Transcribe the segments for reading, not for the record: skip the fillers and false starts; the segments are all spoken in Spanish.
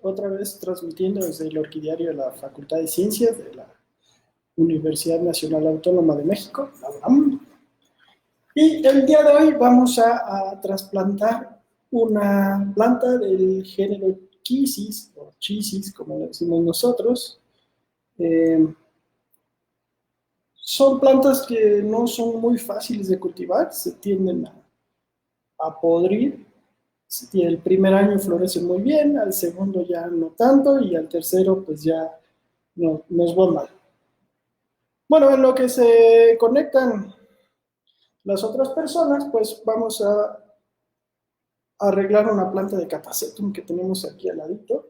otra vez transmitiendo desde el Orquidiario de la Facultad de Ciencias de la Universidad Nacional Autónoma de México, la UNAM. Y el día de hoy vamos a trasplantar una planta del género Chisis, o Chisis, como le decimos nosotros. Son plantas que no son muy fáciles de cultivar, se tienden a podrir. Y el primer año florecen muy bien, al segundo ya no tanto, y al tercero pues ya no, nos va mal. Bueno, en lo que se conectan las otras personas, pues vamos a arreglar una planta de Catasetum que tenemos aquí al ladito.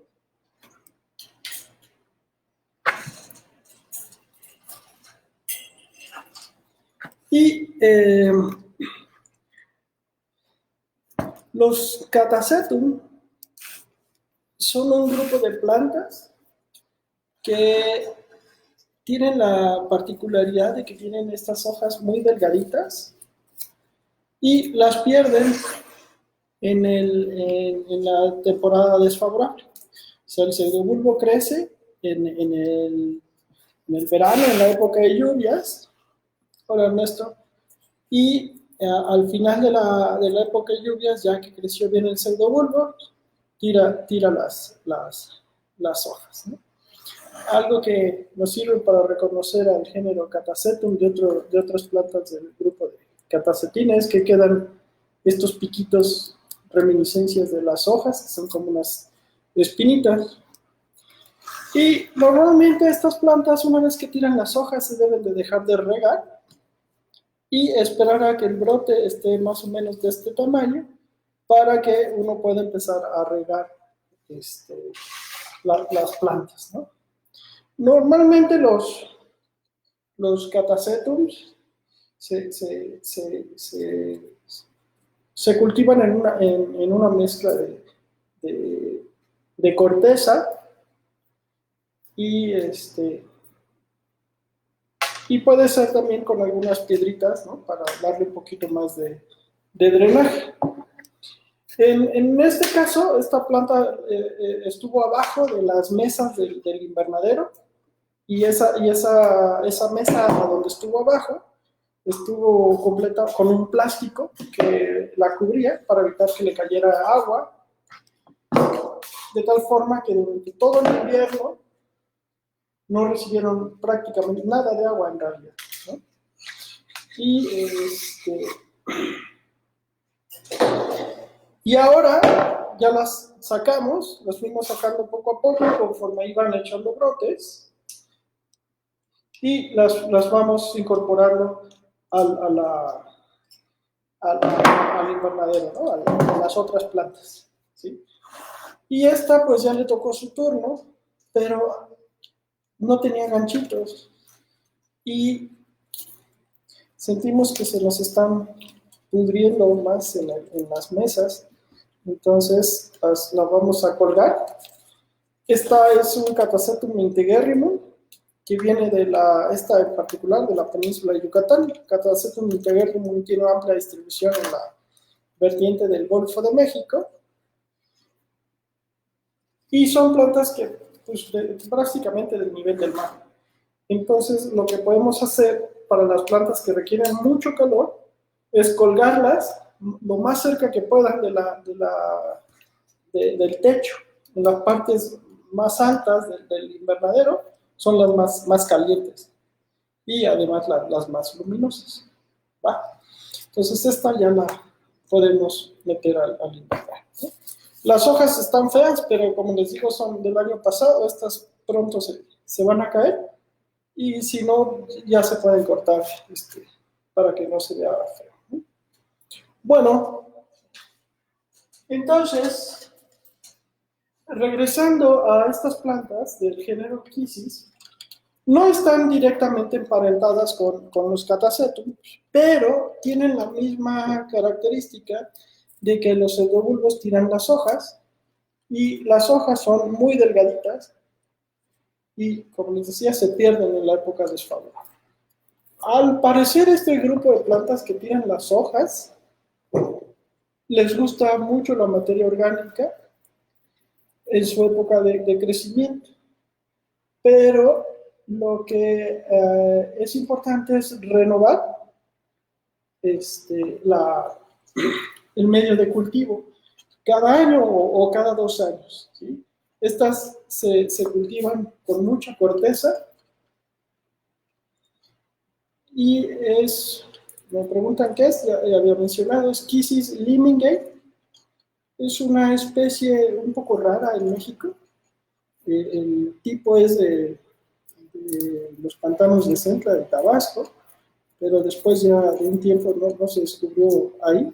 Y los Catasetum son un grupo de plantas que tienen la particularidad de que tienen estas hojas muy delgaditas y las pierden en la temporada desfavorable. O sea, el pseudobulbo crece en el verano, en la época de lluvias. Hola Ernesto. Y al final de la época de lluvias, ya que creció bien el pseudobulbo, tira las hojas, ¿no? Algo que nos sirve para reconocer al género Catasetum de otras plantas del grupo de Catasetina es que quedan estos piquitos, reminiscencias de las hojas, que son como unas espinitas. Y normalmente estas plantas, una vez que tiran las hojas, se deben de dejar de regar y esperar a que el brote esté más o menos de este tamaño para que uno pueda empezar a regar las plantas, ¿no? Normalmente los Catasetums se cultivan en una mezcla de corteza y y puede ser también con algunas piedritas, ¿no? Para darle un poquito más de drenaje. En este caso, esta planta estuvo abajo de las mesas del invernadero y esa mesa donde estuvo abajo estuvo completa con un plástico que la cubría para evitar que le cayera agua, de tal forma que durante todo el invierno no recibieron prácticamente nada de agua en realidad, ¿no? Y ahora ya las sacamos, las fuimos sacando poco a poco conforme iban echando brotes y las vamos incorporando al invernadero, ¿no? A las otras plantas, ¿sí? Y esta pues ya le tocó su turno, pero no tenía ganchitos y sentimos que se nos están pudriendo más en las mesas, entonces las vamos a colgar. Esta es un Catasetum integerrimum que viene de esta en particular de la península de Yucatán. Catasetum integerrimum tiene una amplia distribución en la vertiente del Golfo de México y son plantas que pues, prácticamente del nivel del mar. Entonces lo que podemos hacer para las plantas que requieren mucho calor es colgarlas lo más cerca que puedan del techo. En las partes más altas del invernadero son las más calientes y además las más luminosas, ¿va? Entonces esta ya la podemos meter al invernadero, ¿no? Las hojas están feas, pero como les digo son del año pasado, estas pronto se van a caer y si no ya se pueden cortar para que no se vea feo, ¿no? Bueno, entonces regresando a estas plantas del género Chisis, no están directamente emparentadas con los Catasetum, pero tienen la misma característica de que los pseudobulbos tiran las hojas y las hojas son muy delgaditas y, como les decía, se pierden en la época desfavorable. Al parecer, este grupo de plantas que tiran las hojas les gusta mucho la materia orgánica. en su época de crecimiento. Pero lo que es importante es renovar el medio de cultivo cada año o cada 2 años. ¿Sí? Estas se cultivan con mucha corteza y me preguntan qué es, ya había mencionado, es Kisis limingate. Es una especie un poco rara en México. El tipo es de los pantanos de Centra de Tabasco, pero después ya de un tiempo no se descubrió ahí.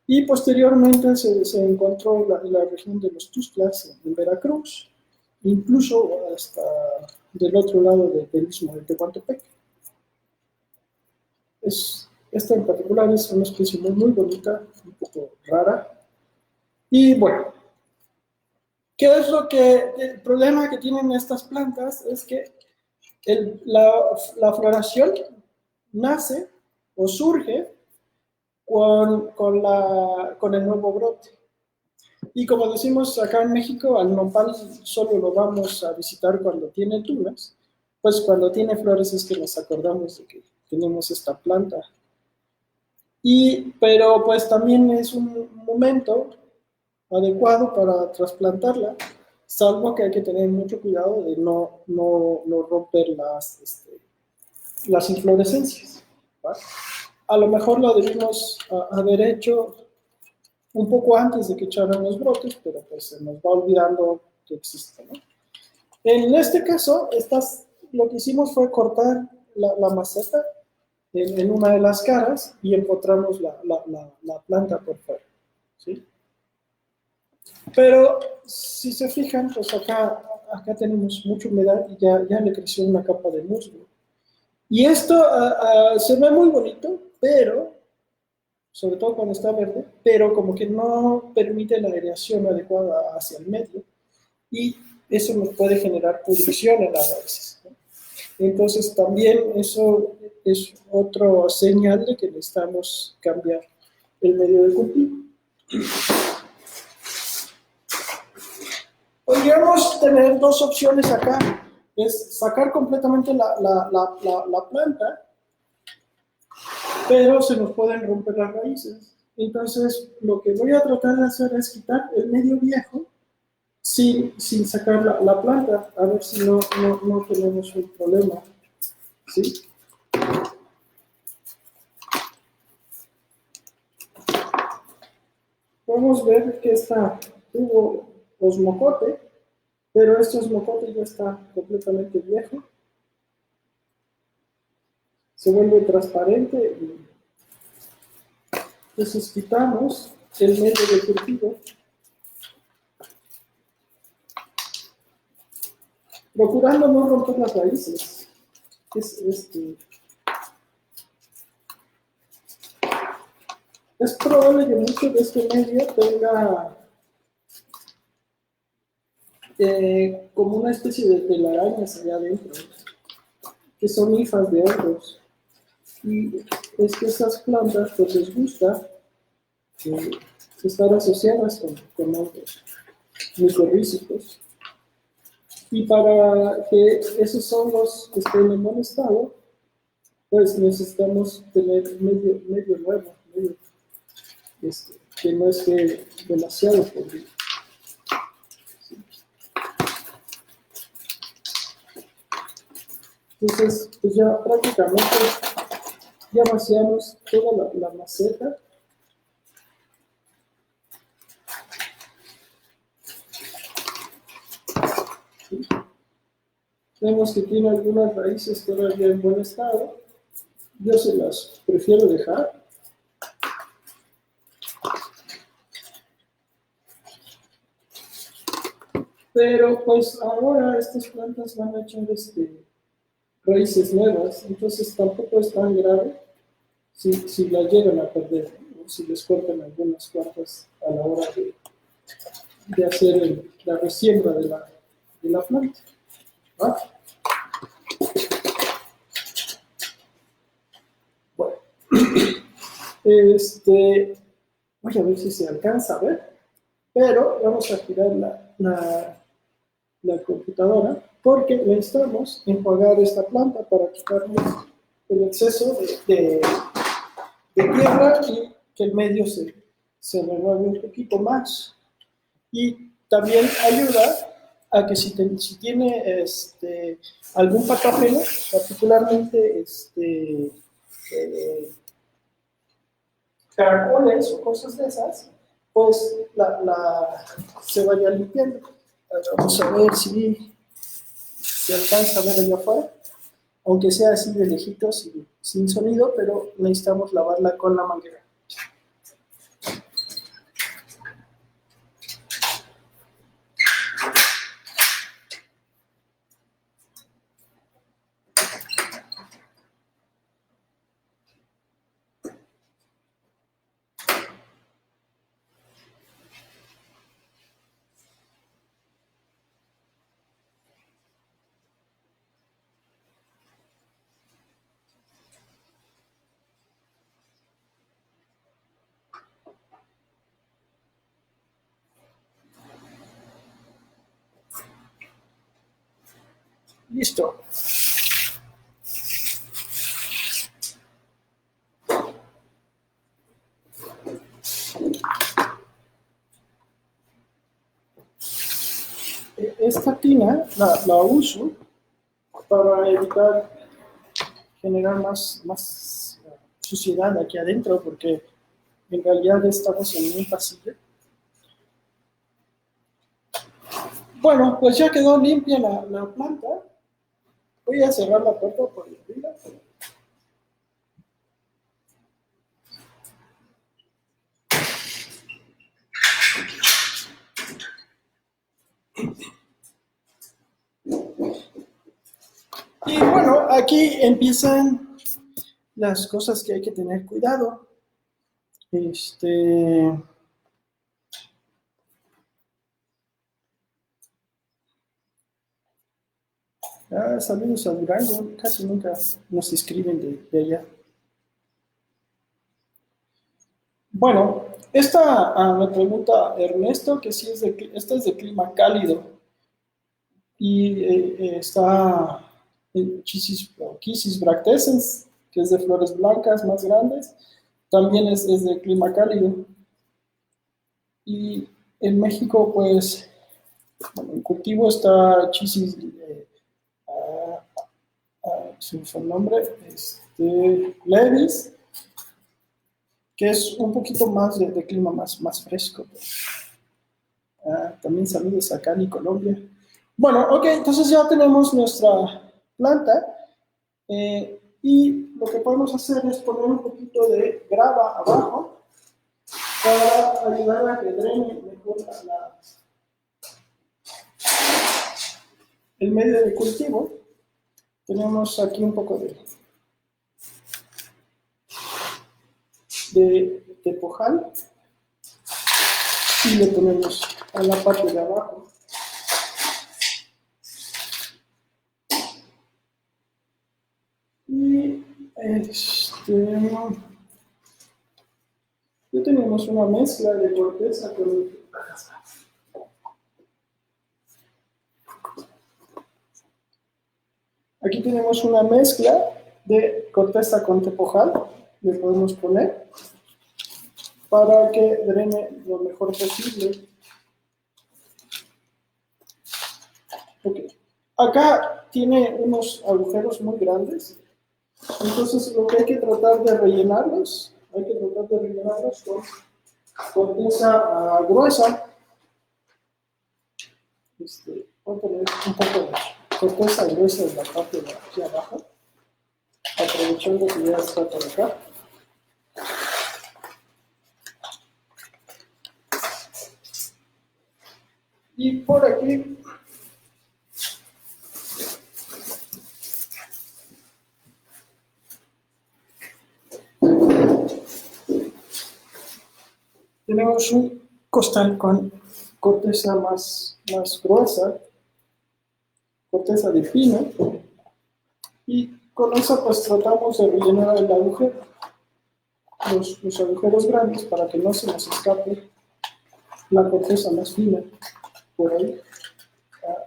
Y posteriormente se encontró en la región de los Tuxtlas, en Veracruz, incluso hasta del otro lado del istmo de Tehuantepec. Esta en particular es una especie muy bonita, un poco rara. Y bueno, ¿qué es el problema que tienen estas plantas? Es que la floración nace o surge con el nuevo brote. Y como decimos acá en México, al nopal solo lo vamos a visitar cuando tiene tunas, pues cuando tiene flores es que nos acordamos de que tenemos esta planta. Pero pues también es un momento adecuado para trasplantarla, salvo que hay que tener mucho cuidado de no romper las inflorescencias. ¿Va? A lo mejor lo debimos haber hecho un poco antes de que echaran los brotes, pero pues se nos va olvidando que existe, ¿no? En este caso, lo que hicimos fue cortar la maceta en una de las caras y empotramos la planta por fuera, ¿sí? Pero si se fijan, pues acá tenemos mucha humedad y ya le creció una capa de musgo. Y esto se ve muy bonito, pero, sobre todo cuando está verde, pero como que no permite la aireación adecuada hacia el medio y eso nos puede generar pudrición en las raíces, ¿no? Entonces también eso es otro señal de que necesitamos cambiar el medio de cultivo. Podríamos tener dos opciones acá, es sacar completamente la planta, pero se nos pueden romper las raíces. Entonces, lo que voy a tratar de hacer es quitar el medio viejo sin sacar la planta, a ver si no tenemos un problema, ¿sí? Podemos ver que tuvo osmocote, pero este osmocote ya está completamente viejo. Se vuelve transparente y entonces quitamos el medio de cultivo, procurando no romper las raíces. Es probable que mucho de este medio tenga como una especie de telarañas allá adentro, que son hifas de hongos. Y es que esas plantas pues les gusta estar asociadas con hongos micorrízicos. Y para que esos hongos estén en buen estado, pues necesitamos tener medio nuevo, que no esté demasiado podrido. Entonces, pues ya prácticamente ya vaciamos toda la maceta. ¿Sí? Vemos que tiene algunas raíces todavía en buen estado. Yo se las prefiero dejar. Pero pues ahora estas plantas van a echar raíces nuevas, entonces tampoco es tan grave si las llegan a perder, ¿no? Si les cortan algunas cuartas a la hora de hacer la resiembra de la planta. ¿Va? Bueno, voy a ver si se alcanza a ver, pero vamos a girar la la computadora, porque necesitamos enjuagar esta planta para quitarle el exceso de tierra y que el medio se renueve un poquito más. Y también ayuda a que si tiene algún patógeno, particularmente caracoles o cosas de esas, pues se vaya limpiando. Vamos a ver si se alcanza a ver allá afuera, aunque sea así de lejitos y sin sonido, pero necesitamos lavarla con la manguera. Listo. Esta tina la uso para evitar generar más suciedad aquí adentro, porque en realidad estamos en un pasillo. Bueno, pues ya quedó limpia la planta. Voy a cerrar la puerta por arriba. Y bueno, aquí empiezan las cosas que hay que tener cuidado. Saludos a Durango, casi nunca nos escriben de allá. Bueno, esta me pregunta Ernesto que si esta es de clima cálido y está en Chisis bractescens, que es de flores blancas más grandes, también es de clima cálido. Y en México, pues, bueno, en cultivo está Chisis, se me fue el nombre, Levis, que es un poquito más de clima más fresco. También saludos a Cali, Colombia. Bueno, ok, entonces ya tenemos nuestra planta y lo que podemos hacer es poner un poquito de grava abajo para ayudar a que drene mejor el medio de cultivo. Tenemos aquí un poco de tepojal y le ponemos a la parte de abajo. Y ya tenemos una mezcla de corteza con aquí tenemos una mezcla de corteza con tepojal, le podemos poner para que drene lo mejor posible. Okay. Acá tiene unos agujeros muy grandes, entonces lo que hay que tratar de rellenarlos, con corteza gruesa. Voy a poner un poco de corteza gruesa en la parte de aquí abajo, aprovechando que ya está por acá. Y por aquí tenemos un costal con corteza más gruesa, corteza de pino, y con eso pues tratamos de rellenar el agujero, los agujeros grandes para que no se nos escape la corteza más fina por ahí.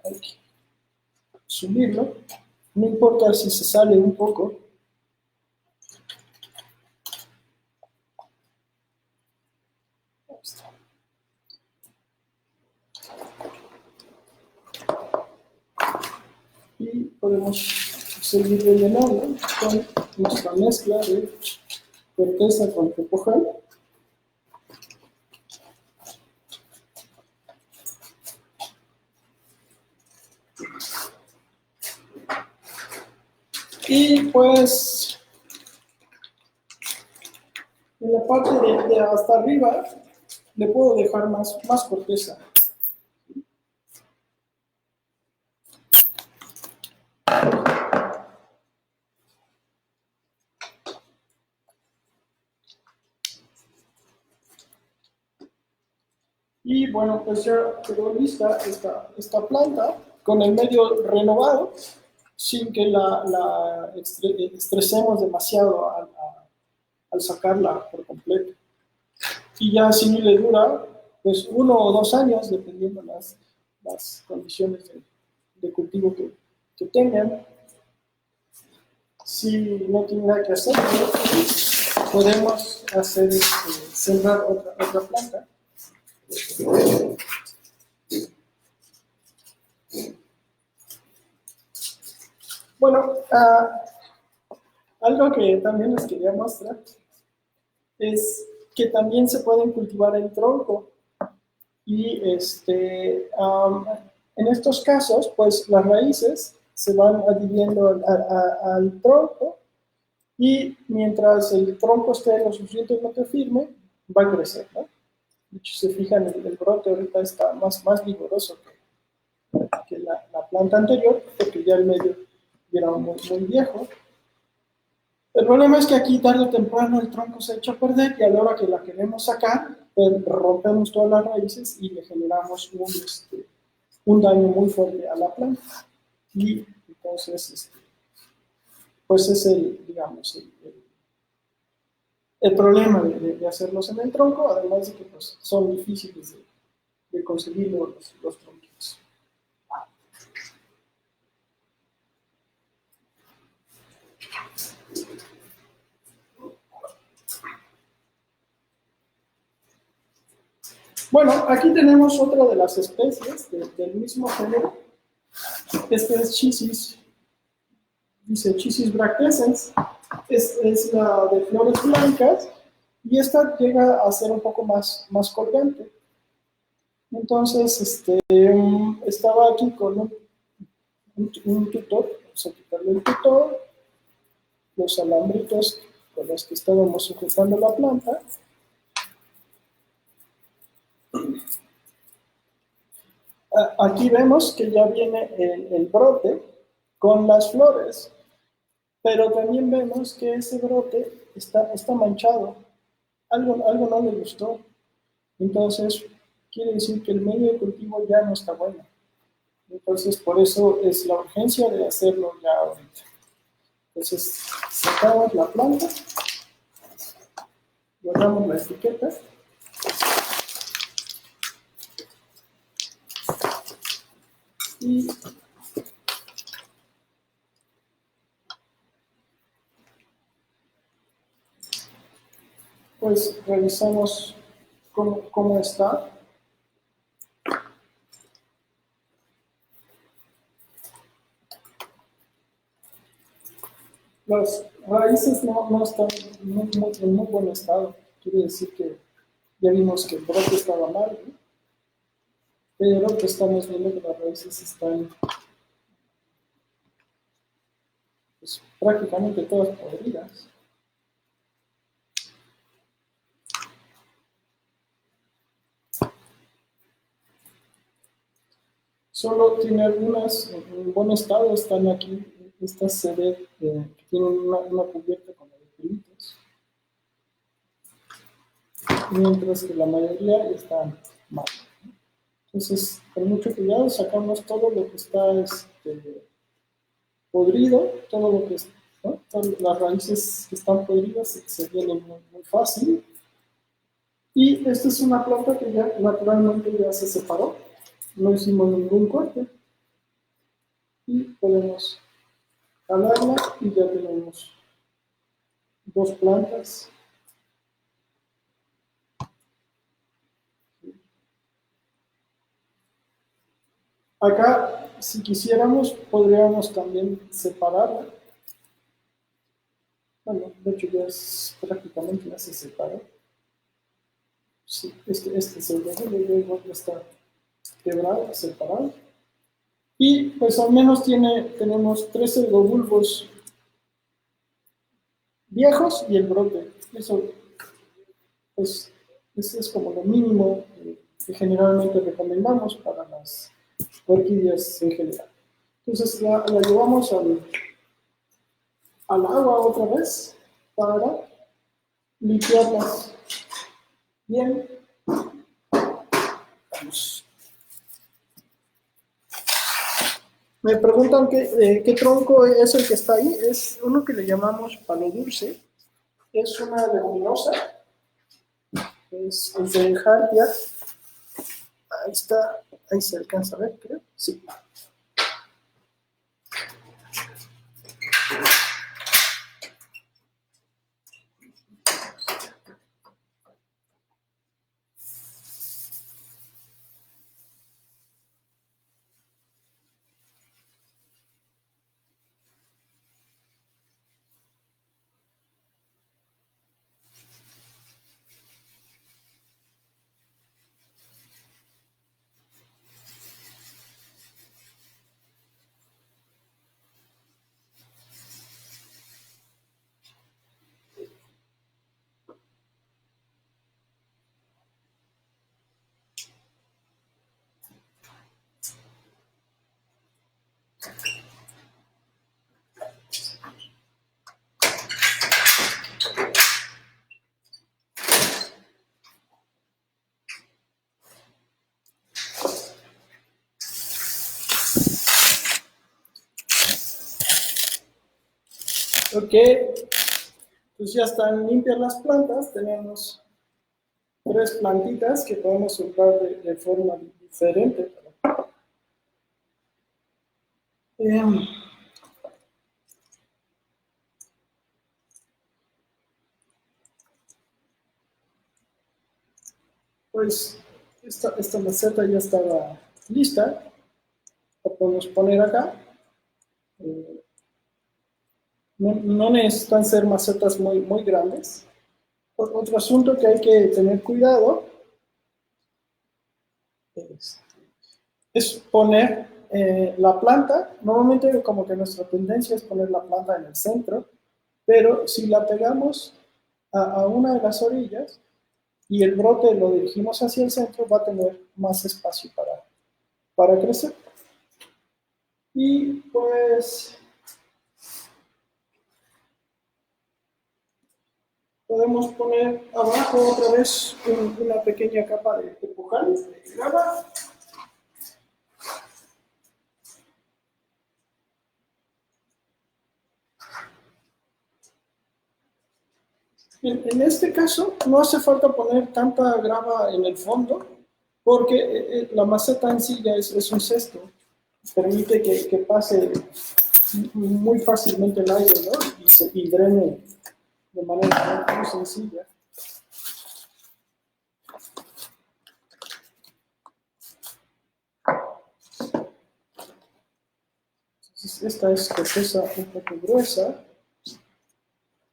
Hay que subirlo. No importa si se sale un poco. Ahí está. Y podemos seguir rellenando con nuestra mezcla de corteza con repujal. Y pues en la parte de hasta arriba le puedo dejar más corteza. Y bueno, pues ya quedó lista esta planta con el medio renovado, sin que la estresemos demasiado al sacarla por completo. Y ya así le dura pues 1 o 2 años, dependiendo las condiciones de cultivo que tengan. Si no tiene nada que hacer, pues podemos hacer sembrar otra planta. Bueno, algo que también les quería mostrar es que también se pueden cultivar el tronco. Y en estos casos, pues las raíces se van adhiriendo al tronco y mientras el tronco esté lo suficientemente firme, va a crecer, ¿no? De hecho, se fijan, el brote ahorita está más vigoroso que la planta anterior, porque ya el medio era muy viejo. El problema es que aquí tarde o temprano el tronco se echa a perder y a la hora que la queremos sacar, pues rompemos todas las raíces y le generamos un daño muy fuerte a la planta. Y entonces, pues es digamos, el problema de hacerlos en el tronco, además de que pues, son difíciles de conseguir los tronquitos. Bueno, aquí tenemos otra de las especies del mismo género. Este es Chisis, dice Chisis bractescens, es la de flores blancas y esta llega a ser un poco más colgante. Entonces, estaba aquí con un tutor, vamos a quitarle el tutor, los alambritos con los que estábamos sujetando la planta. Aquí vemos que ya viene el brote con las flores, pero también vemos que ese brote está manchado. Algo no le gustó. Entonces, quiere decir que el medio de cultivo ya no está bueno. Entonces, por eso es la urgencia de hacerlo ya ahorita. Entonces, sacamos la planta, guardamos la etiqueta. Y pues revisamos cómo está. Las raíces no están en muy buen estado. Quiere decir que ya vimos que el brote estaba mal, ¿no? Pero que estamos viendo que las raíces están pues, prácticamente todas podridas. Solo tiene algunas en buen estado, están aquí. Estas se ve que tienen una cubierta con de pelitos, mientras que la mayoría están mal. Entonces, con mucho cuidado sacamos todo lo que está podrido, todo lo que ¿no? Todas las raíces que están podridas se vienen muy fácil. Y esta es una planta que ya naturalmente ya se separó. no hicimos ningún corte. Y podemos jalarla y ya tenemos dos plantas. Acá, si quisiéramos, podríamos también separarla. Bueno, de hecho ya es prácticamente ya se separó. Sí, este pseudobulbo ya está quebrado, separado. Y pues al menos tenemos 3 pseudobulbos viejos y el brote. Eso pues, es como lo mínimo que generalmente recomendamos para las orquídeas en general. Entonces la llevamos al agua otra vez para limpiarlas bien. Vamos. Me preguntan qué tronco es el que está ahí. Es uno que le llamamos palo dulce. Es una leguminosa. Es de jardia. Ahí está. Ahí se alcanza a ver, creo. Sí. Ok, pues ya están limpias las plantas. Tenemos 3 plantitas que podemos sembrar de forma diferente. Pues esta maceta ya estaba lista. La podemos poner acá. No necesitan ser macetas muy grandes. Otro asunto que hay que tener cuidado es poner la planta. Normalmente como que nuestra tendencia es poner la planta en el centro, pero si la pegamos a una de las orillas y el brote lo dirigimos hacia el centro, va a tener más espacio para crecer. Y pues podemos poner abajo otra vez una pequeña capa de pujales de grava. En este caso no hace falta poner tanta grava en el fondo porque la maceta en sí ya es un cesto. Permite que pase muy fácilmente el aire, ¿no? Y drene de manera muy sencilla. Entonces, esta es corteza un poco gruesa.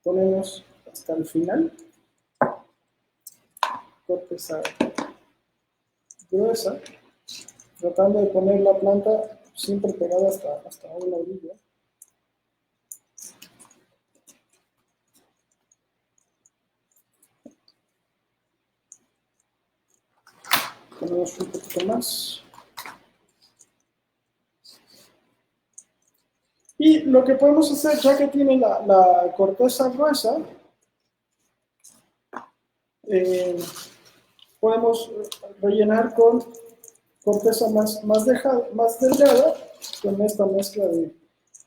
Ponemos hasta el final. Corteza gruesa. Tratando de poner la planta siempre pegada hasta una orilla. Ponemos un poquito más. Y lo que podemos hacer, ya que tiene la corteza gruesa, podemos rellenar con corteza más delgada, con esta mezcla de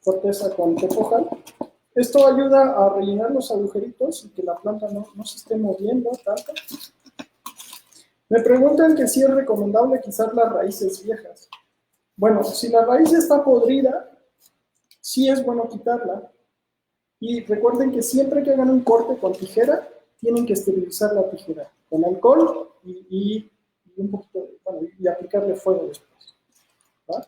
corteza con tepojal. Esto ayuda a rellenar los agujeritos y que la planta no se esté moviendo tanto. Me preguntan que si es recomendable quitar las raíces viejas. Bueno, si la raíz está podrida, sí es bueno quitarla. Y recuerden que siempre que hagan un corte con tijera, tienen que esterilizar la tijera con alcohol y un poquito, bueno, y aplicarle fuego después, ¿va?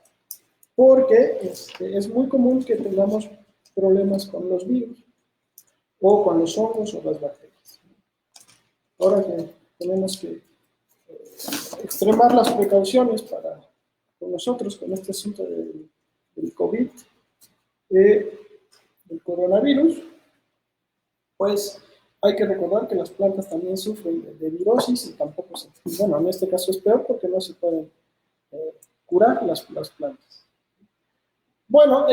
Porque es muy común que tengamos problemas con los virus o con los hongos o las bacterias. Ahora que tenemos que extremar las precauciones con nosotros, con este asunto del COVID, del coronavirus, pues hay que recordar que las plantas también sufren de virosis y tampoco se, bueno, en este caso es peor porque no se pueden curar las plantas. Bueno,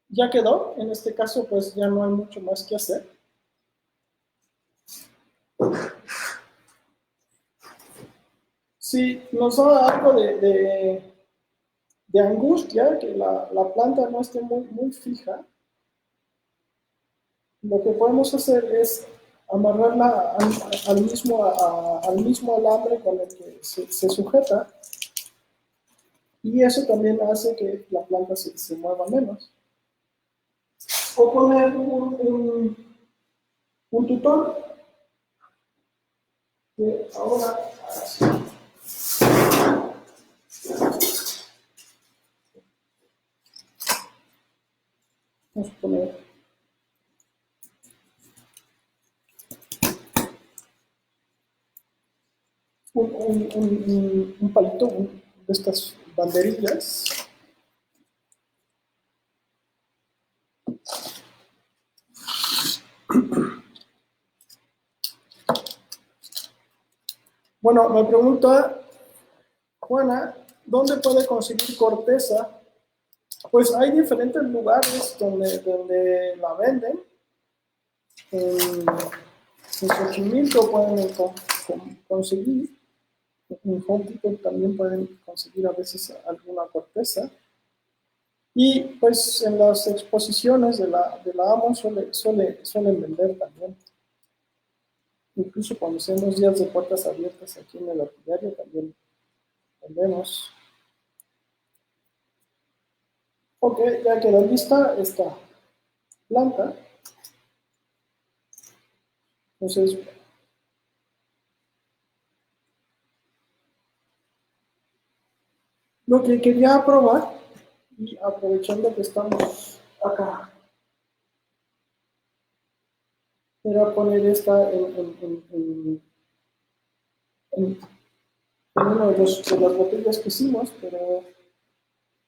ya quedó, en este caso pues ya no hay mucho más que hacer. Si nos da algo de angustia, que la planta no esté muy fija, lo que podemos hacer es amarrarla al mismo alambre con el que se sujeta, y eso también hace que la planta se mueva menos. O poner un tutor, que ahora vamos a poner un palito de estas banderillas. Bueno, me pregunta Juana, ¿dónde puede conseguir corteza? Pues hay diferentes lugares donde la venden. En Xochimilco pueden conseguir, en Home Depot también pueden conseguir a veces alguna corteza. Y pues en las exposiciones de la AMO suelen vender también. Incluso cuando hacemos días de puertas abiertas aquí en el apiario también vendemos. Ok, ya quedó lista esta planta. Entonces, lo que quería probar, y aprovechando que estamos acá, era poner esta en uno de las botellas que hicimos, pero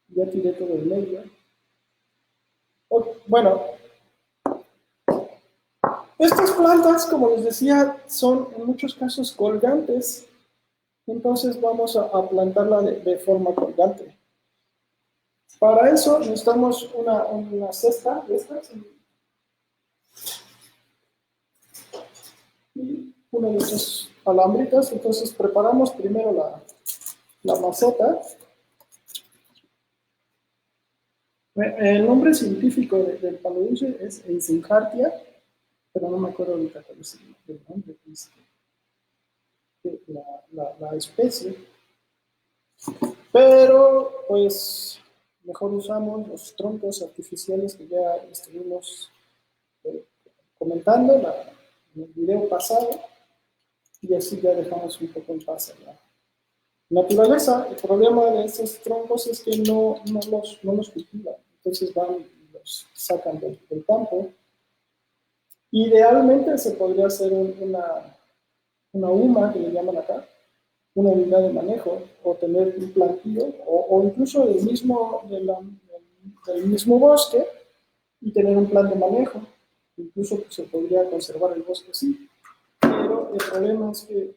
ya tiré todo el medio. Bueno, estas plantas, como les decía, son en muchos casos colgantes, entonces vamos a plantarla de forma colgante. Para eso necesitamos una cesta de estas y uno de esos alambritos. Entonces preparamos primero la maceta. El nombre científico del palo dulce es Eisenhartia, pero no me acuerdo ahorita cuál es el nombre de la especie. Pero pues mejor usamos los troncos artificiales que ya estuvimos eh, comentando en el video pasado, y así ya dejamos un poco en paz a la naturaleza. El problema de estos troncos es que no los cultivan, entonces van y los sacan del campo. Idealmente se podría hacer una UMA, que le llaman acá, una unidad de manejo, o tener un plantío, o incluso del mismo bosque, y tener un plan de manejo. Incluso se podría conservar el bosque así, pero el problema es que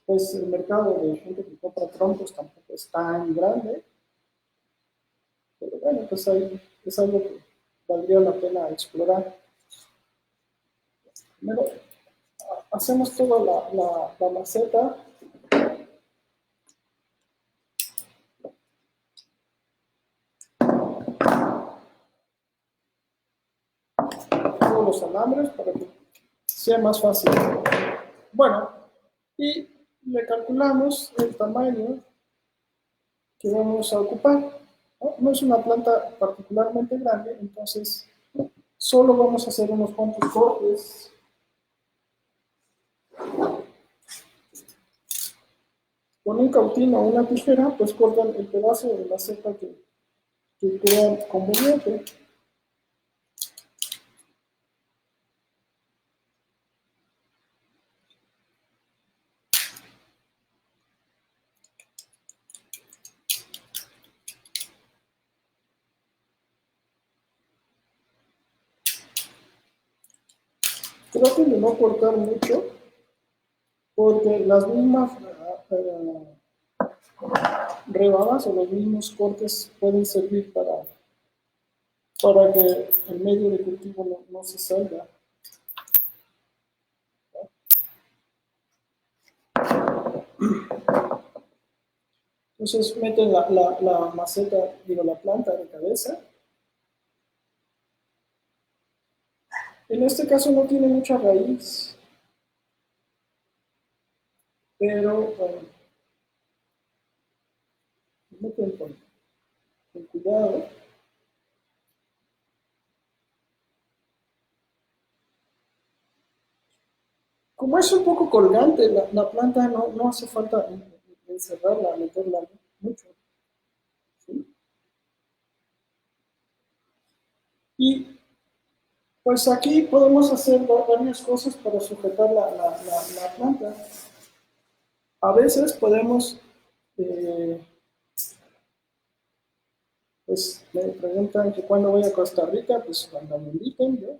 pues, el mercado de gente que compra troncos tampoco es tan grande, pero bueno, pues ahí es algo que valdría la pena explorar. Primero, hacemos toda la maceta. Todos los alambres para que sea más fácil. Bueno, y le calculamos el tamaño que vamos a ocupar. No es una planta particularmente grande, entonces solo vamos a hacer unos cuantos cortes. Con un cautín o una tijera, pues cortan el pedazo de la cepa que queda conveniente. Traten de no cortar mucho, porque las mismas rebadas o los mismos cortes pueden servir para que el medio de cultivo no se salga. Entonces meten la maceta, digo, la planta de cabeza. En este caso no tiene mucha raíz, pero bueno, meten con cuidado. Como es un poco colgante, la planta no hace falta encerrarla, meterla mucho. ¿Sí? Y pues aquí podemos hacer varias cosas para sujetar la planta. A veces podemos, eh, pues me preguntan que cuándo voy a Costa Rica, pues cuando me inviten, yo,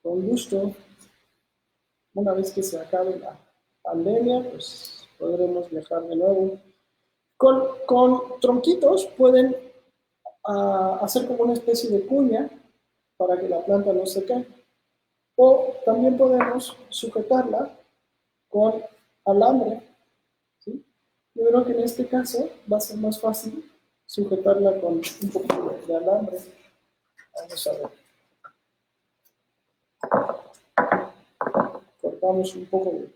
con gusto, una vez que se acabe la pandemia, pues podremos viajar de nuevo. Con tronquitos pueden hacer como una especie de cuña para que la planta no se caiga. O también podemos sujetarla con alambre, ¿sí? Yo creo que en este caso va a ser más fácil sujetarla con un poquito de alambre. Vamos a ver. Cortamos un poco de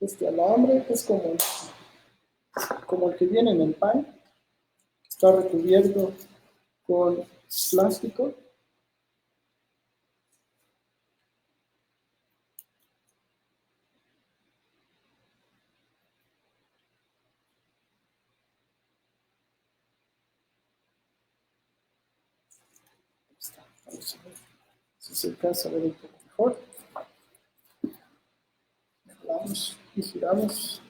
este alambre, que es como el que viene en el pan, que está recubierto con plástico. Vamos a ver si se alcanza a ver un poco mejor. Jalamos y giramos.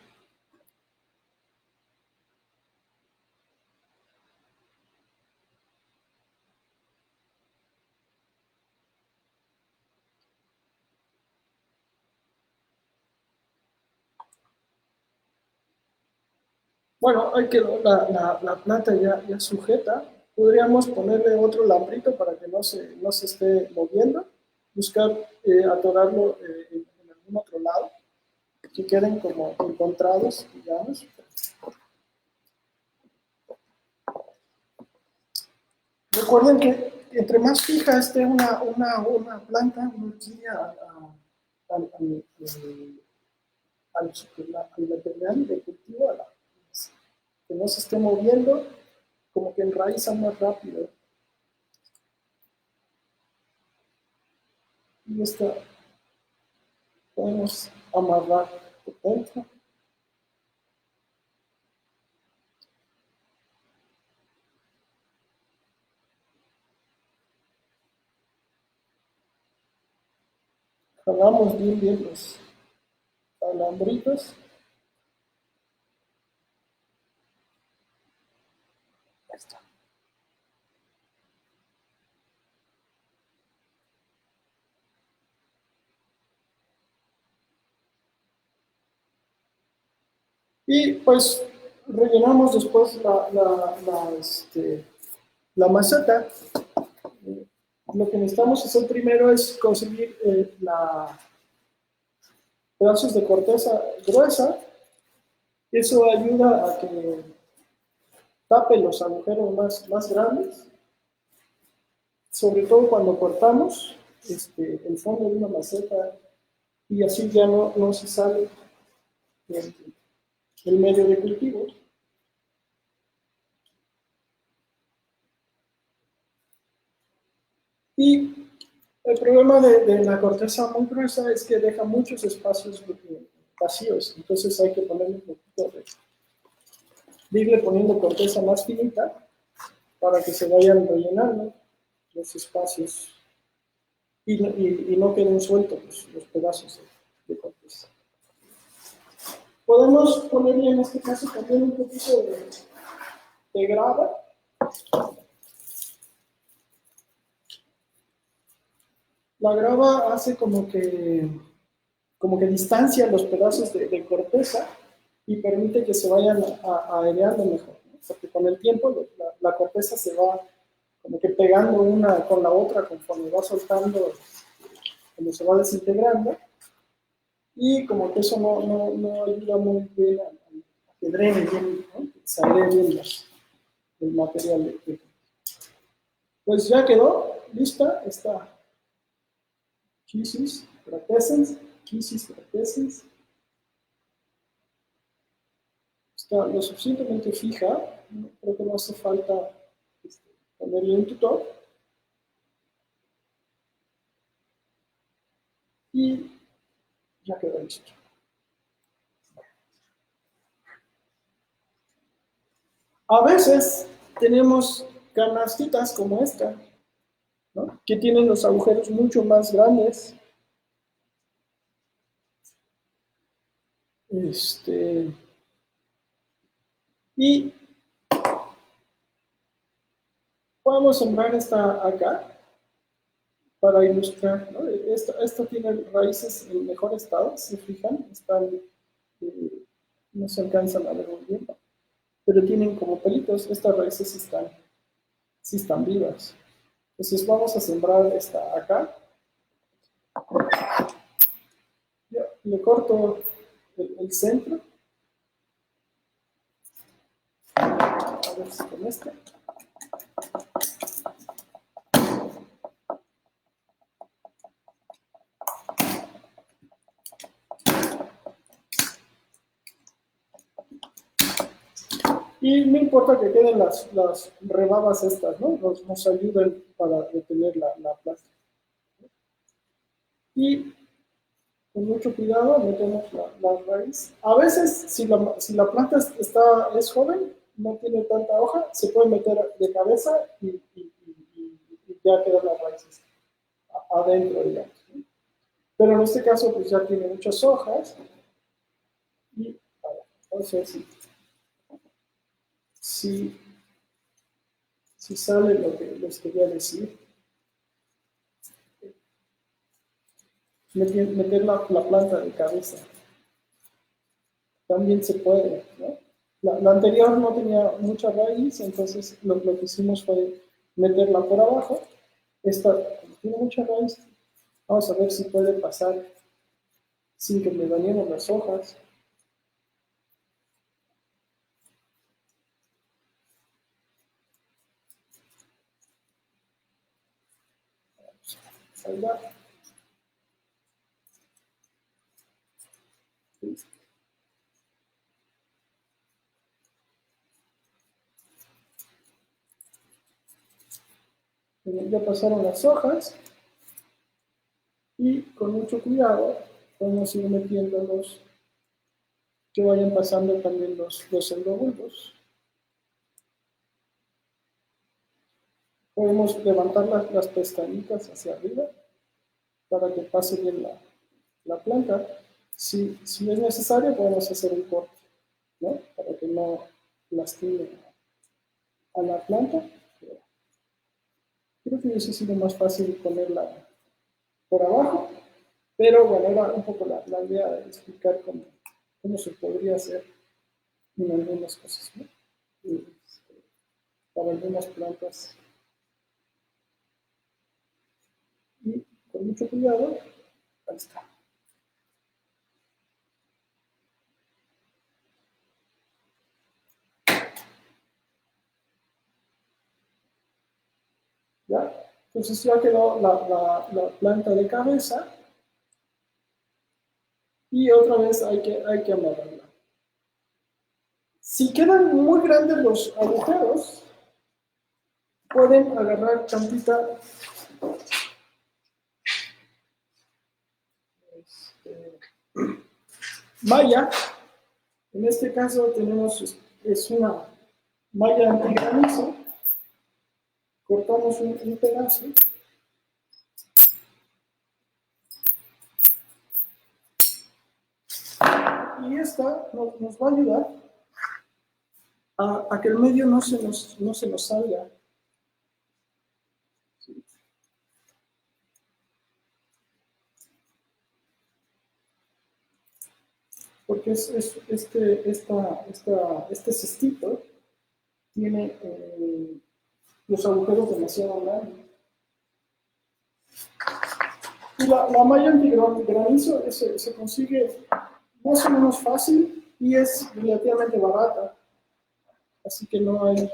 Bueno, ahí quedó la planta ya sujeta. Podríamos ponerle otro lambrito para que no se esté moviendo. Buscar atorarlo en algún otro lado, que queden como encontrados, digamos. Recuerden que entre más fija esté una planta, una orquídea al material de cultivo, que no se esté moviendo, como que enraiza más rápido. Y esta podemos amarrar por dentro. Jalamos bien los alambritos. Ahí está. Y pues rellenamos después la maceta. Lo que necesitamos hacer primero es conseguir pedazos de corteza gruesa. Eso ayuda a que tape los agujeros más grandes, sobre todo cuando cortamos. el fondo de una maceta y así ya no se sale del medio de cultivo. Y el problema de la corteza muy gruesa es que deja muchos espacios vacíos, entonces hay que ponerle un poquito de irle poniendo corteza más finita para que se vayan rellenando los espacios y no queden sueltos los pedazos de corteza. Podemos ponerle en este caso también un poquito de grava. La grava hace como que distancia los pedazos de corteza y permite que se vayan aireando mejor, ¿no? Porque con el tiempo la corteza se va como que pegando una con la otra conforme va soltando, como se va desintegrando, y como que eso no ayuda muy bien a que drene bien, ¿no? Que se aire bien el material. Pues ya quedó lista esta Chysis trapescens. Está lo suficientemente fija, ¿no? Creo que no hace falta ponerle un tutor. Y ya quedó listo. A veces tenemos canastitas como esta, ¿no? Que tienen los agujeros mucho más grandes. Y podemos sembrar esta acá para ilustrar, ¿no? Esta tiene raíces en mejor estado, si se fijan, están, no se alcanzan a ver muy bien, pero tienen como pelitos, estas raíces sí están vivas. Entonces vamos a sembrar esta acá. Ya, le corto el centro. A ver si con este. Y no importa que queden las rebabas estas, ¿no? Nos ayuden para detener la planta. Y con mucho cuidado metemos la raíz. A veces, si la planta es joven, no tiene tanta hoja, se puede meter de cabeza y ya quedan las raíces adentro, digamos. Pero en este caso, pues ya tiene muchas hojas. Y vamos a ver si sale lo que les quería decir. Meter la planta de cabeza. También se puede, ¿no? La anterior no tenía mucha raíz, entonces lo que hicimos fue meterla por abajo. Esta tiene mucha raíz. Vamos a ver si puede pasar sin que le dañemos las hojas. Ahí va. Ya pasaron las hojas y con mucho cuidado podemos ir metiéndolos que vayan pasando también los endobulbos. Podemos levantar las pestañitas hacia arriba para que pase bien la planta. Si es necesario, podemos hacer un corte, ¿no? Para que no lastime a la planta. Creo que hubiese sido más fácil ponerla por abajo, pero bueno, era un poco la idea de explicar cómo se podría hacer en algunas cosas, ¿no? Para algunas plantas. Y con mucho cuidado, ahí está. ¿Ya? Entonces ya quedó la planta de cabeza y otra vez hay que amarrarla. Si quedan muy grandes los agujeros, pueden agarrar tantita malla. En este caso tenemos, es una malla antigranizo. Cortamos un pedazo. Y esta nos va a ayudar a que el medio no se nos salga. Porque este cestito tiene los agujeros demasiado grandes. Y la malla antigranizo se consigue más o menos fácil y es relativamente barata. Así que no hay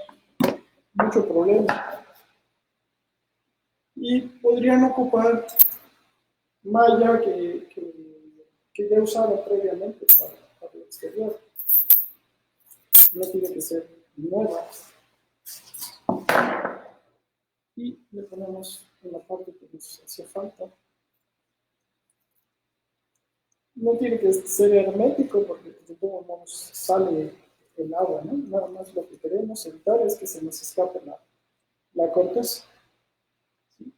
mucho problema. Y podrían ocupar malla que ya usaron previamente para el exterior. No tiene que ser nueva. Y le ponemos en la parte que nos hacía falta. No tiene que ser hermético porque de todos modos sale el agua, ¿no? Nada más lo que queremos evitar es que se nos escape la corteza. ¿Sí?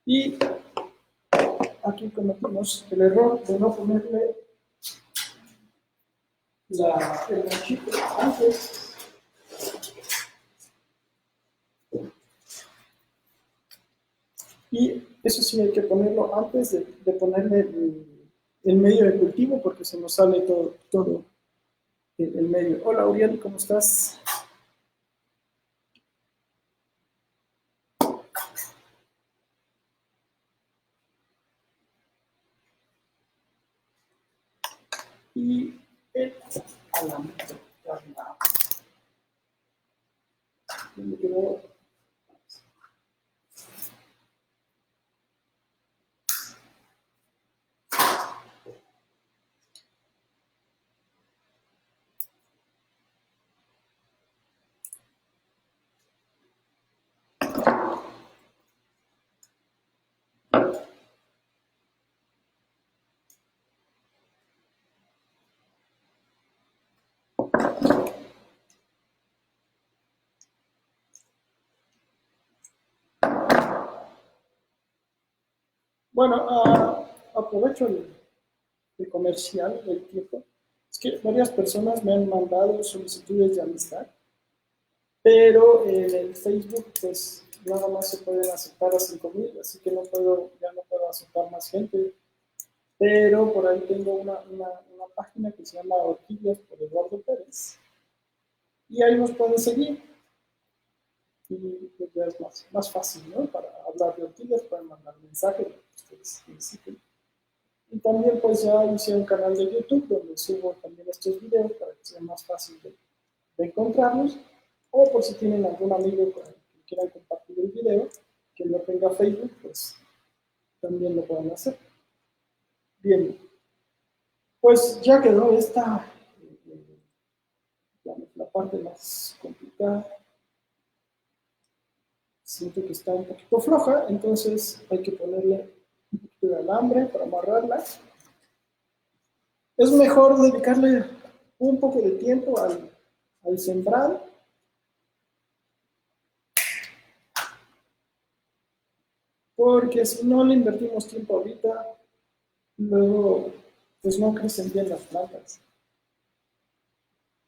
Y aquí cometimos el error de no ponerle el ganchito antes. Y eso sí hay que ponerlo antes de ponerle el medio de cultivo porque se nos sale todo el medio. Hola Uriel, ¿cómo estás? Y el alambre. Me quedó. Bueno, aprovecho el comercial del tiempo. Es que varias personas me han mandado solicitudes de amistad, pero en el Facebook, pues nada más se pueden aceptar a 5,000, así que ya no puedo aceptar más gente. Pero por ahí tengo una página que se llama Orquídeas por Eduardo Pérez, y ahí nos pueden seguir. Y pues ya es más fácil, ¿no? Para hablar de orquídeas, pueden mandar mensajes, lo que ustedes necesiten. Y también pues ya hice un canal de YouTube donde subo también estos videos para que sea más fácil de encontrarlos. O por si tienen algún amigo con el que quieran compartir el video, que no tenga Facebook, pues también lo pueden hacer. Bien, pues ya quedó esta, la parte más complicada. Siento que está un poquito floja, entonces hay que ponerle un poquito de alambre para amarrarla. Es mejor dedicarle un poco de tiempo al sembrar, porque si no le invertimos tiempo ahorita, luego pues no crecen bien las plantas.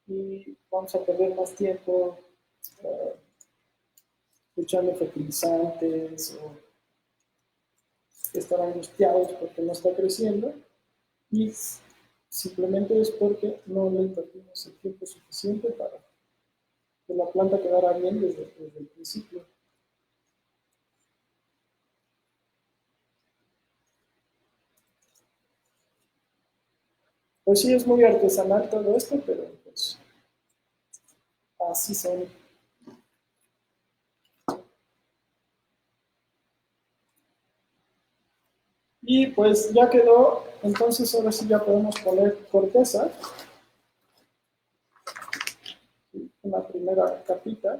Y vamos a perder más tiempo echando fertilizantes o estar angustiados porque no está creciendo. Y simplemente es porque no le invertimos el tiempo suficiente para que la planta quedara bien desde el principio. Pues sí, es muy artesanal todo esto, pero pues así son. Y pues ya quedó, entonces ahora sí ya podemos poner corteza, una primera capita.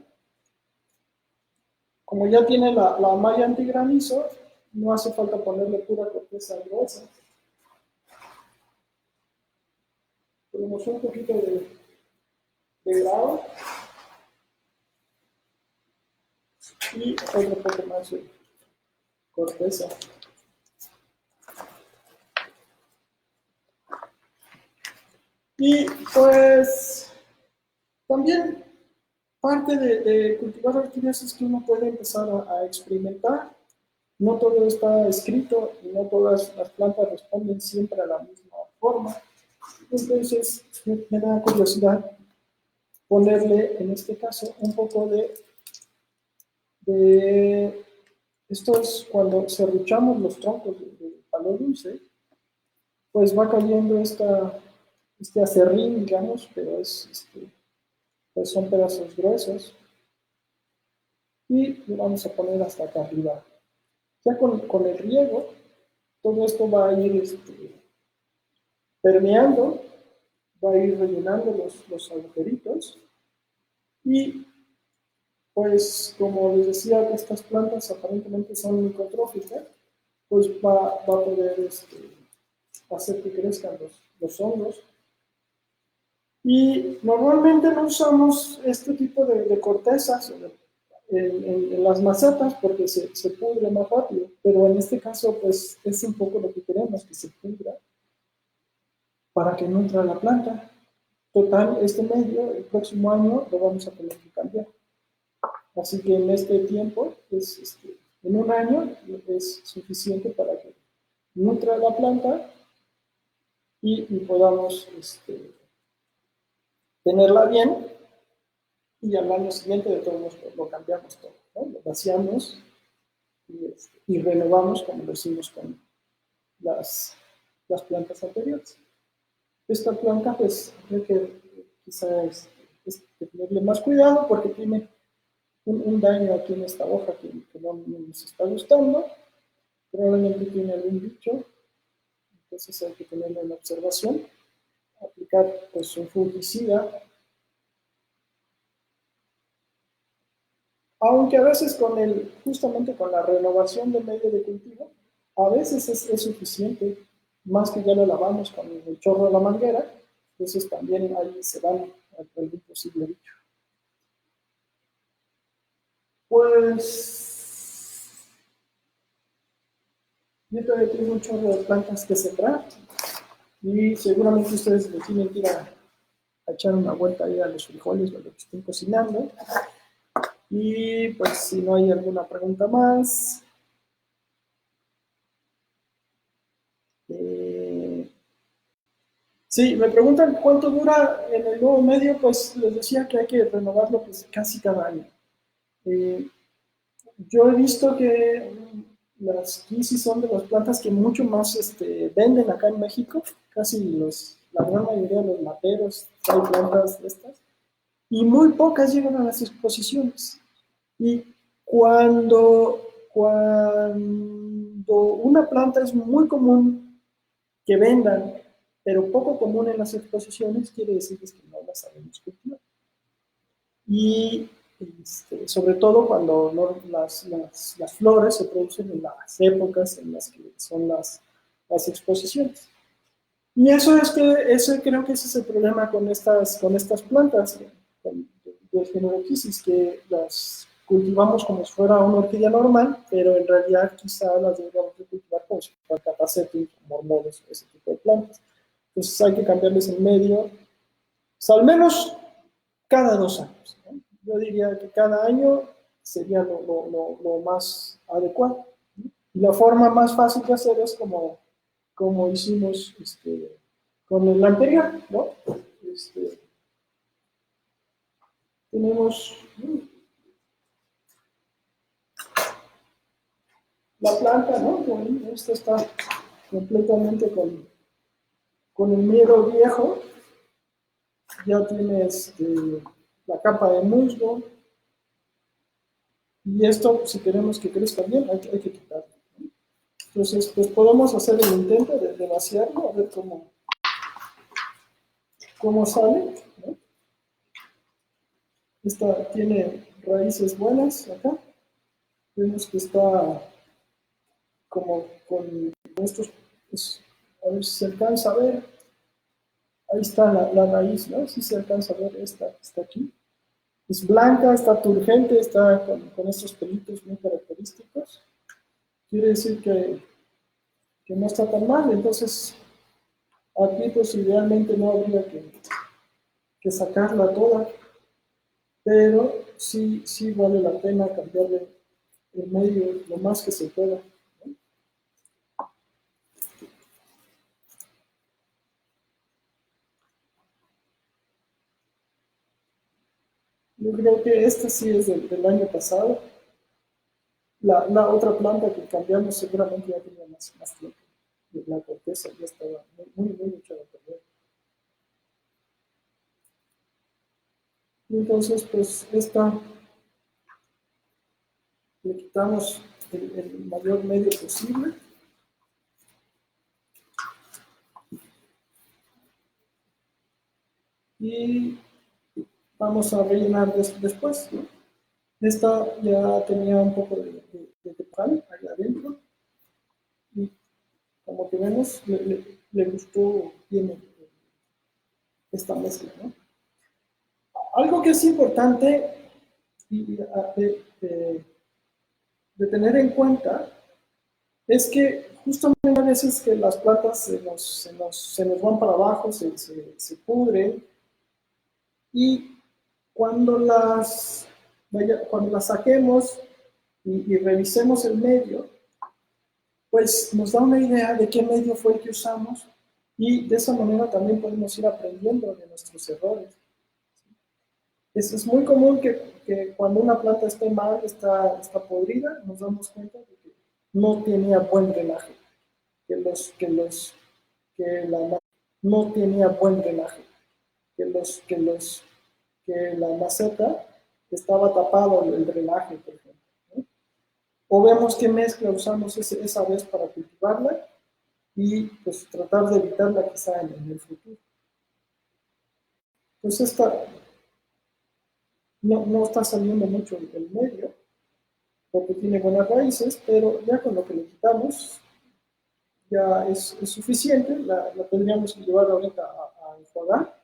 Como ya tiene la malla antigranizo, no hace falta ponerle pura corteza gruesa. Ponemos un poquito de grado y otro poco más de corteza. Y pues también parte de cultivar orquídeas es que uno puede empezar a experimentar. No todo está escrito y no todas las plantas responden siempre a la misma forma. Entonces, me da curiosidad ponerle, en este caso, un poco de esto es cuando serruchamos los troncos de palo dulce, pues va cayendo este acerrín, digamos, pero pues son pedazos gruesos y lo vamos a poner hasta acá arriba. Ya con el riego, todo esto va a ir permeando, va a ir rellenando los agujeritos y pues como les decía, estas plantas aparentemente son microtróficas, pues va a poder hacer que crezcan los hongos. Y normalmente no usamos este tipo de cortezas en las macetas porque se pudre más rápido, pero en este caso pues es un poco lo que queremos, que se pudra para que nutra la planta. Total, este medio, el próximo año lo vamos a tener que cambiar. Así que en este tiempo, en un año, es suficiente para que nutra la planta y podamos tenerla bien y al año siguiente de todos modos lo cambiamos todo, ¿no? Lo vaciamos y renovamos como lo hicimos con las, las plantas anteriores. Esta planta pues hay que quizás tenerle más cuidado porque tiene un daño aquí en esta hoja que no nos está gustando, probablemente tiene algún bicho, entonces hay que tenerlo en observación, aplicar pues un fungicida, aunque a veces justamente con la renovación del medio de cultivo, a veces es suficiente, más que ya lo lavamos con el chorro de la manguera, entonces también ahí se van algún posible bicho. Pues yo todavía tengo un chorro de plantas que sembrar y seguramente ustedes le tienen que ir a echar una vuelta ahí a los frijoles o a lo que estén cocinando. Y pues si no hay alguna pregunta más, eh, sí, me preguntan cuánto dura en el nuevo medio, pues les decía que hay que renovarlo pues, casi cada año. Eh, yo he visto que las Kisi son de las plantas que mucho más venden acá en México, casi la gran mayoría de los materos hay plantas de estas, y muy pocas llegan a las exposiciones. Y cuando una planta es muy común que vendan, pero poco común en las exposiciones, quiere decir que no las sabemos cultivar. Y sobre todo cuando las flores se producen en las épocas en las que son las exposiciones. Y eso creo que ese es el problema con estas plantas del género Kisis, que las cultivamos como si fuera una orquídea normal, pero en realidad quizá las deberíamos de cultivar como si fuera catacetum, mormones, ese tipo de plantas. Entonces hay que cambiarles el medio, o sea, al menos cada 2 años, ¿no? Yo diría que cada año sería lo más adecuado. ¿No? Y la forma más fácil de hacer es como hicimos con el anterior, ¿no? Este, tenemos la planta, ¿no? Esta está completamente con el miedo viejo, ya tiene la capa de musgo, y esto, si queremos que crezca bien, hay que quitarlo. ¿No? Entonces, pues podemos hacer el intento de vaciarlo, a ver cómo sale, ¿no? Esta tiene raíces buenas acá. Vemos que está como con estos, pues, a ver si se alcanza a ver. Ahí está la raíz, ¿no? Si se alcanza a ver, está aquí. Es blanca, está turgente, está con estos pelitos muy característicos. Quiere decir que no está tan mal. Entonces, aquí pues idealmente no habría que sacarla toda, pero sí vale la pena cambiarle el medio lo más que se pueda, ¿no? Yo creo que esta sí es del año pasado. La otra planta que cambiamos seguramente ya tenía más tiempo. La corteza ya estaba muy echada a perder. Y entonces, pues, esta le quitamos el mayor medio posible. Y vamos a rellenar después, ¿no? Esta ya tenía un poco de tecal ahí adentro. Y como que vemos, le gustó bien esta mezcla, ¿no? Algo que es importante de tener en cuenta es que justamente a veces que las plantas se nos van para abajo, se pudren, y cuando cuando las saquemos y revisemos el medio, pues nos da una idea de qué medio fue el que usamos, y de esa manera también podemos ir aprendiendo de nuestros errores. Es muy común que cuando una planta esté mal, está podrida, nos damos cuenta de que no tenía buen drenaje, que la no tenía buen drenaje, que la maceta estaba tapado el drenaje, por ejemplo, ¿no? O vemos qué mezcla usamos esa vez para cultivarla y pues tratar de evitarla quizá en el futuro. Pues esta no está saliendo mucho del medio, porque tiene buenas raíces, pero ya con lo que le quitamos ya es suficiente. La tendríamos que llevar ahorita a enjuagar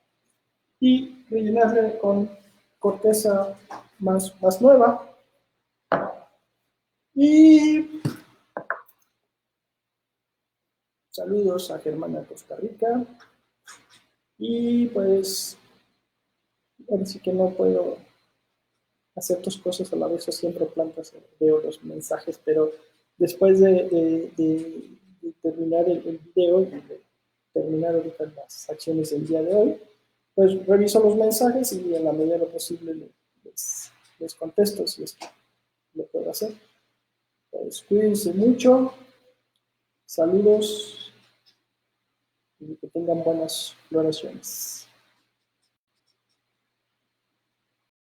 y rellenarle con corteza más nueva. Y saludos a Germana Costa Rica. Y pues, ahora sí que no puedo hacer dos cosas a la vez, o siempre plantas, veo los mensajes, pero después de terminar el video y de terminar ahorita las acciones del día de hoy, pues reviso los mensajes y en la medida de lo posible les contesto si es que lo puedo hacer. Pues cuídense mucho, saludos y que tengan buenas floraciones.